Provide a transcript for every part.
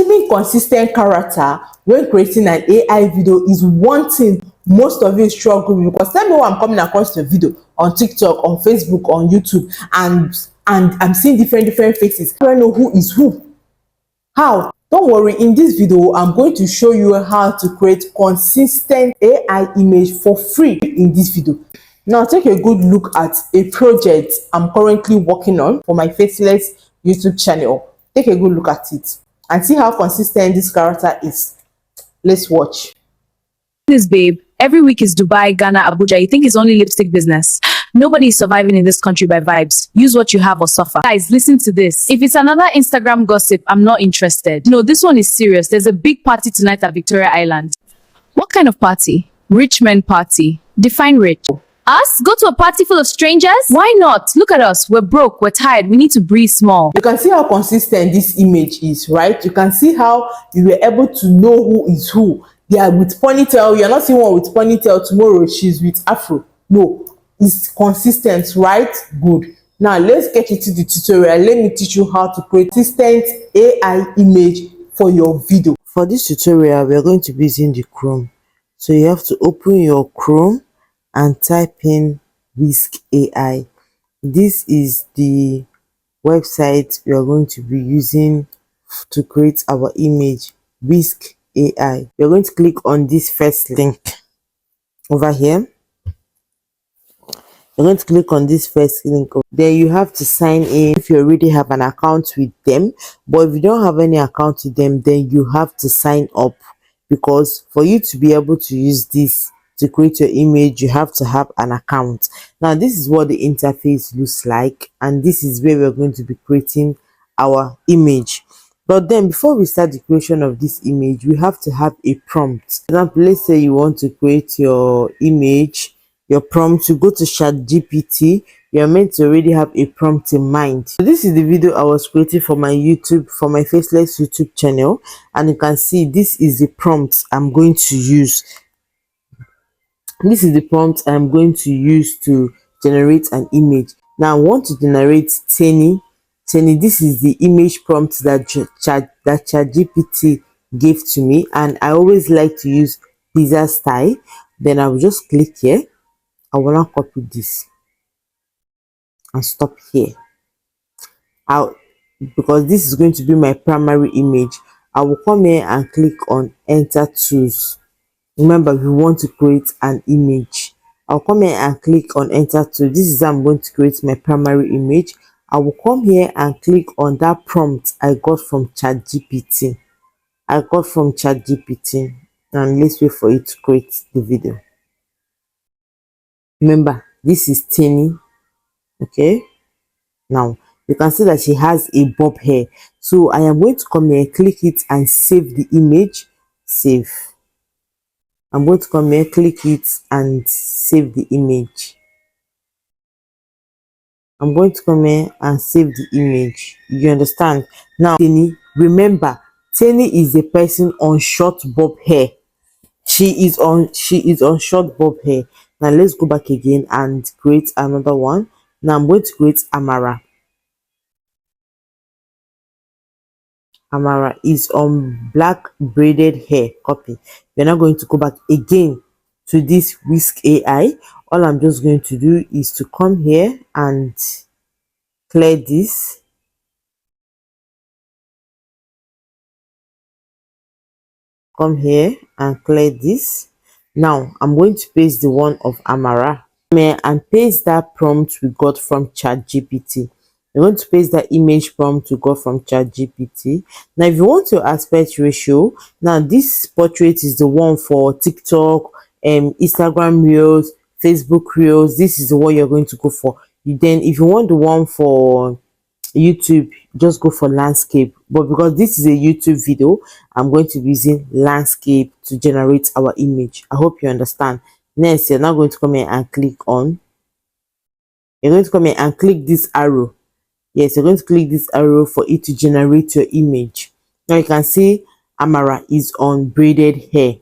Achieving consistent character when creating an AI video is one thing most of you struggle with, because tell me why I'm coming across your video on TikTok, on Facebook, on YouTube, and I'm seeing different faces. I don't know who is who. How? Don't worry, in this video I'm going to show you how to create consistent AI image for free in this video. Now take a good look at a project I'm currently working on for my Faceless YouTube channel. Take a good look at it and see how consistent this character is. Let's watch. This babe, every week is Dubai, Ghana, Abuja. You think it's only lipstick business? Nobody is surviving in this country by vibes. Use what you have or suffer. Guys, listen to this. If it's another Instagram gossip, I'm not interested. No, this one is serious. There's a big party tonight at Victoria Island. What kind of party? Rich men party. Define rich. Us? Go to a party full of strangers? Why not? Look at us. We're broke. We're tired. We need to breathe small. You can see how consistent this image is, right? You can see how you were able to know who is who. They are with ponytail. You're not seeing one with ponytail. Tomorrow she's with afro. No, it's consistent, right? Good. Now let's get into the tutorial. Let me teach you how to create consistent AI image for your video. For this tutorial, we are going to be using the Chrome. So you have to open your Chrome and type in WHISK AI. This is the website we are going to be using to create our image, WHISK AI. You're going to click on this first link over here. You're going to click on this first link. Then you have to sign in if you already have an account with them. But if you don't have any account with them, then you have to sign up, because for you to be able to use this to create your image, you have to have an account. Now this is what the interface looks like, and this is where we're going to be creating our image. But then before we start the creation of this image, we have to have a prompt. For example, let's say you want to create your image, your prompt. To go to ChatGPT, you're meant to already have a prompt in mind. So this is the video I was creating for my YouTube, for my Faceless YouTube channel, and you can see this is the prompt I'm going to use. This is the prompt I'm going to use to generate an image. Now I want to generate Tenny. This is the image prompt that ChatGPT gave to me, and I always like to use pizza style. Then I will just click here. I will now copy this and stop here. Because this is going to be my primary image, I will come here and click on Enter Tools. Remember, we want to create an image. I'll come here and click on Enter Tools. This is how I'm going to create my primary image. I will come here and click on that prompt I got from ChatGPT. And let's wait for it to create the video. Remember, this is Tenny. Okay. Now you can see that she has a bob hair. So I am going to come here, click it, and save the image. Save. I'm going to come here, click it, and save the image. I'm going to come here and save the image. You understand? Now, Tenny, remember, Tenny is a person on short bob hair. She is on short bob hair. Now let's go back again and create another one. Now I'm going to create Amara. Amara is on black braided hair. Copy. We're now going to go back again to this WHISK AI. All I'm just going to do is to come here and clear this. Come here and clear this. Now I'm going to paste the one of Amara. Come here and paste that prompt we got from ChatGPT. You're going to paste that image prompt we got from ChatGPT. Now if you want your aspect ratio, now this portrait is the one for TikTok, Instagram Reels, Facebook Reels. This is the one you're going to go for. Then if you want the one for YouTube, just go for landscape. But because this is a YouTube video, I'm going to be using landscape to generate our image. I hope you understand. Next, you're now going to come here and click on. You're going to come here and click this arrow. Yes, you're going to click this arrow for it to generate your image. Now you can see Amara is on braided hair.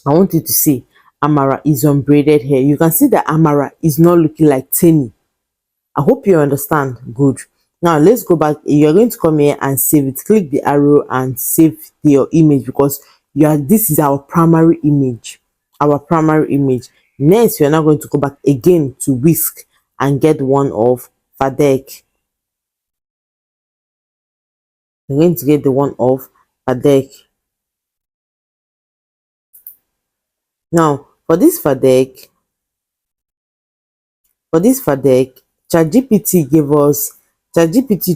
I want you to see Amara is on braided hair. You can see that Amara is not looking like Tenny. I hope you understand. Good. Now let's go back. You're going to come here and save it. Click the arrow and save your image, because this is our primary image. Our primary image. Next, you're now going to go back again to Whisk and get one of Fadek. You're going to get the one of Fadek. Now for this Fadek, ChatGPT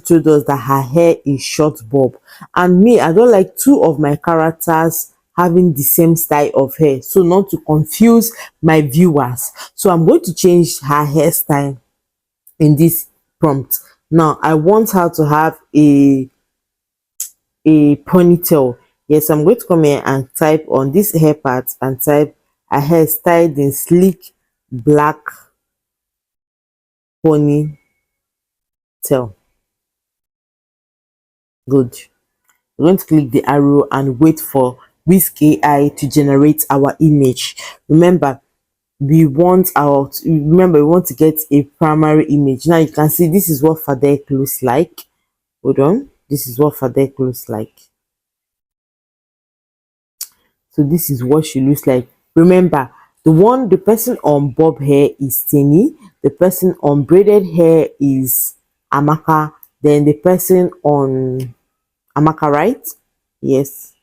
told us that her hair is short bob, and me, I don't like two of my characters having the same style of hair, so not to confuse my viewers. So I'm going to change her hairstyle in this prompt. Now I want her to have a ponytail. Yes, I'm going to come here and type on this hair part and type a hair styled in sleek black ponytail. Good. We're going to click the arrow and wait for Whisk AI to generate our image. Remember, we want to get a primary image. Now you can see this is what Fadek looks like. Hold on. This is what Fadek looks like. So this is what she looks like. Remember, the person on bob hair is Tini, the person on braided hair is Amaka, then the person on Amaka, right? Yes.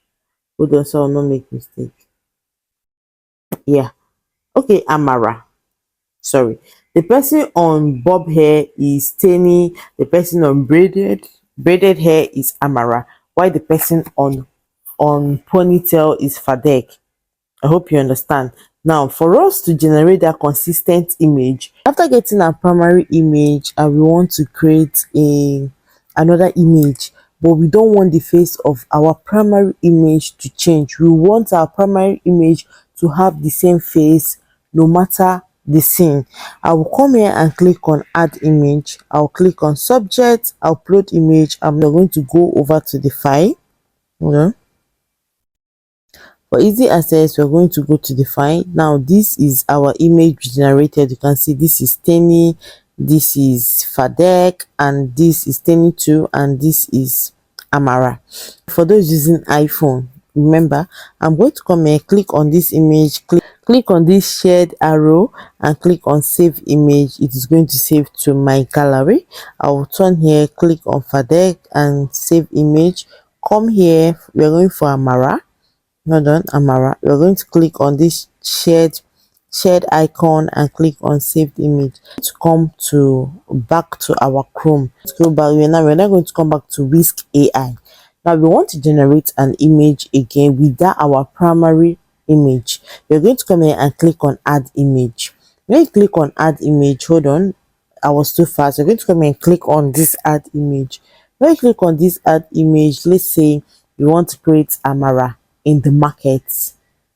Hold on, so I'll not make mistake. Yeah. Okay, Amara. Sorry. The person on bob hair is Tini, the person on braided hair is Amara, while the person on ponytail is Fadek. I hope you understand. Now, for us to generate that consistent image, after getting our primary image, and we want to create another image, but we don't want the face of our primary image to change. We want our primary image to have the same face no matter the scene. I will come here and click on add image. I'll click on subject, upload image. I'm going to go over to the file. For easy access, we're going to go to the file. Now this is our image generated. You can see this is Tenny, this is Fadek, and this is Tenny 2, and this is Amara. For those using iPhone, remember, I'm going to come here, click on this image, click on this shared arrow and click on save image. It is going to save to my gallery. I will turn here, click on Fadek and save image. Come here, we're going for Amara. Hold on, Amara. We're going to click on this shared icon and click on saved image to come back to our Chrome. Let's go back. We're now going to come back to Whisk AI. Now we want to generate an image again with our primary image. We're going to come here and click on add image. When you click on add image, hold on, I was too fast. We're going to come here and click on this add image. When you click on this add image, let's say we want to create Amara in the market.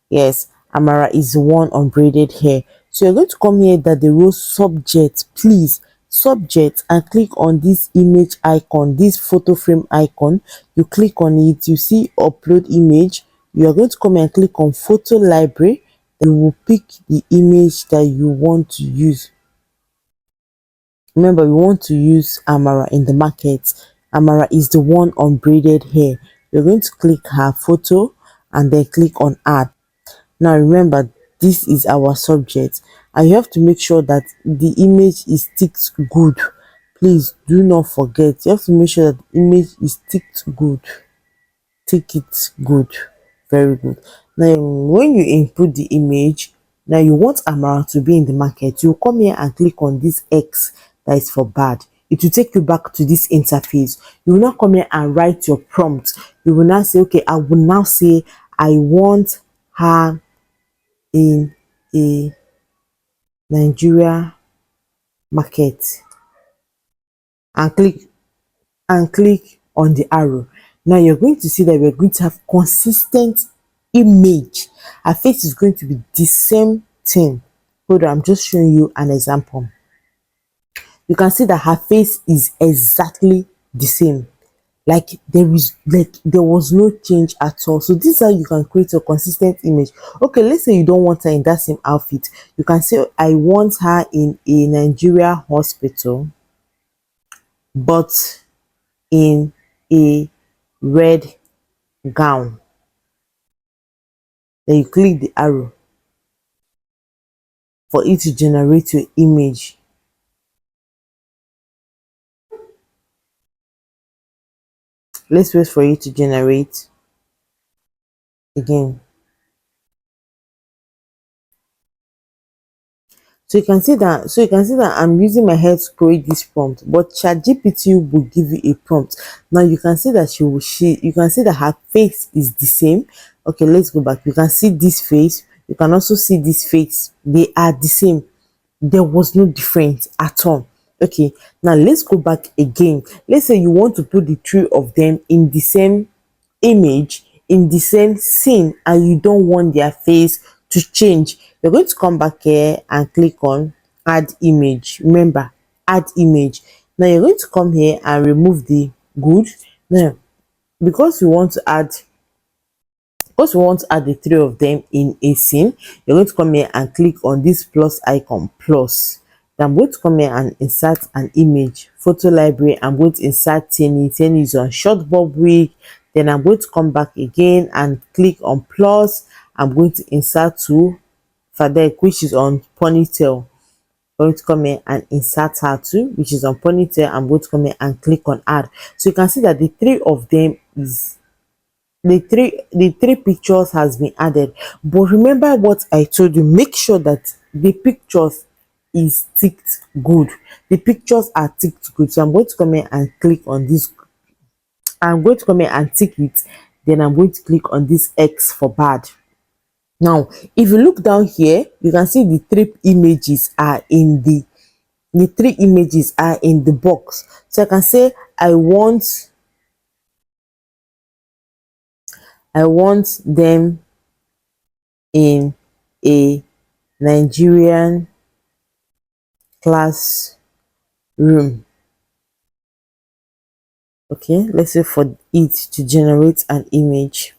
Yes, Amara is the one on braided hair. So you're going to come here that the row subject, please, subject, and click on this image icon, this photo frame icon. You click on it, you see upload image. You are going to come and click on photo library. Then you will pick the image that you want to use. Remember, we want to use Amara in the market. Amara is the one on braided hair. You're going to click her photo and then click on add. Now remember, this is our subject and you have to make sure that the image is ticked good. Please do not forget, you have to make sure that the image is ticked good. Tick it good. Very good. Now when you input the image, now you want Amara to be in the market, you come here and click on this X that is for bad. It will take you back to this interface. You will now come here and write your prompt. You will now say, okay, I will now say I want her in a Nigeria market, and click on the arrow. Now you're going to see that we're going to have consistent image. Her face is going to be the same thing. Hold on, I'm just showing you an example. You can see that her face is exactly the same. Like there was no change at all. So this is how you can create a consistent image. Okay, let's say you don't want her in that same outfit. You can say I want her in a Nigeria hospital, but in a red gown. Then you click the arrow for it to generate your image. Let's wait for it to generate again. So you can see that I'm using my head to create this prompt, but ChatGPT will give you a prompt. Now you can see that you can see that her face is the same. Okay, let's go back. You can see this face, you can also see this face, they are the same. There was no difference at all. Okay, now let's go back again. Let's say you want to put the three of them in the same image, in the same scene, and you don't want their face to change. You're going to come back here and click on add image. Remember, add image. Now you're going to come here and remove the good. Now because we want to add the three of them in a scene, you're going to come here and click on this plus icon, plus. Then I'm going to come here and insert an image. Photo library, I'm going to insert Tenny. Tenny is on short bob wig. Then I'm going to come back again and click on plus. I'm going to insert to Fadek, which is on ponytail. I'm going to come here and insert her too, which is on ponytail. I'm going to come here and click on add. So you can see that the three of them is the three pictures has been added. But remember what I told you, make sure that the pictures is ticked good. The pictures are ticked good. So I'm going to come here and click on this. I'm going to come here and tick it. Then I'm going to click on this X for bad. Now if you look down here, you can see the three images are in the box. So I can say I want them in a Nigerian classroom. Okay, let's say for it to generate an image.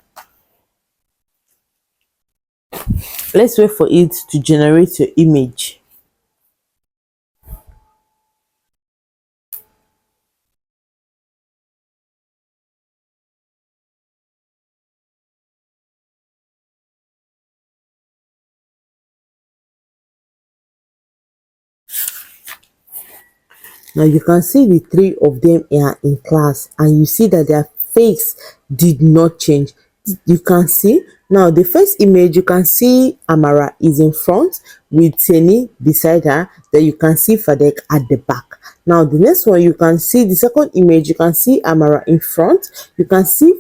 Let's wait for it to generate your image. Now you can see the three of them are in class, and you see that their face did not change. You can see now the first image, you can see Amara is in front with Tenny beside her. Then you can see Fadek at the back. Now the next one, you can see the second image, you can see Amara in front, you can see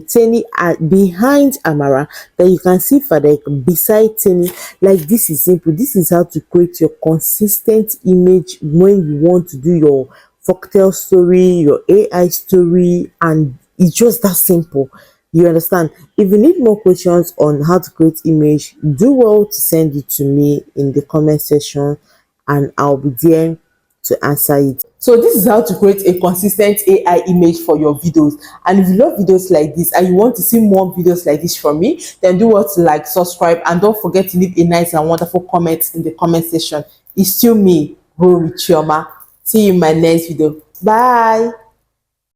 Tenny behind Amara, then you can see Fadek beside Tenny. Like, this is simple. This is how to create your consistent image when you want to do your folktale story, your AI story, and it's just that simple. You understand? If you need more questions on how to create image, do well to send it to me in the comment section, and I'll be there to answer it. So this is how to create a consistent AI image for your videos. And if you love videos like this and you want to see more videos like this from me, then do what, like, subscribe, and don't forget to leave a nice and wonderful comment in the comment section. It's still me, Chioma. See you in my next video. Bye.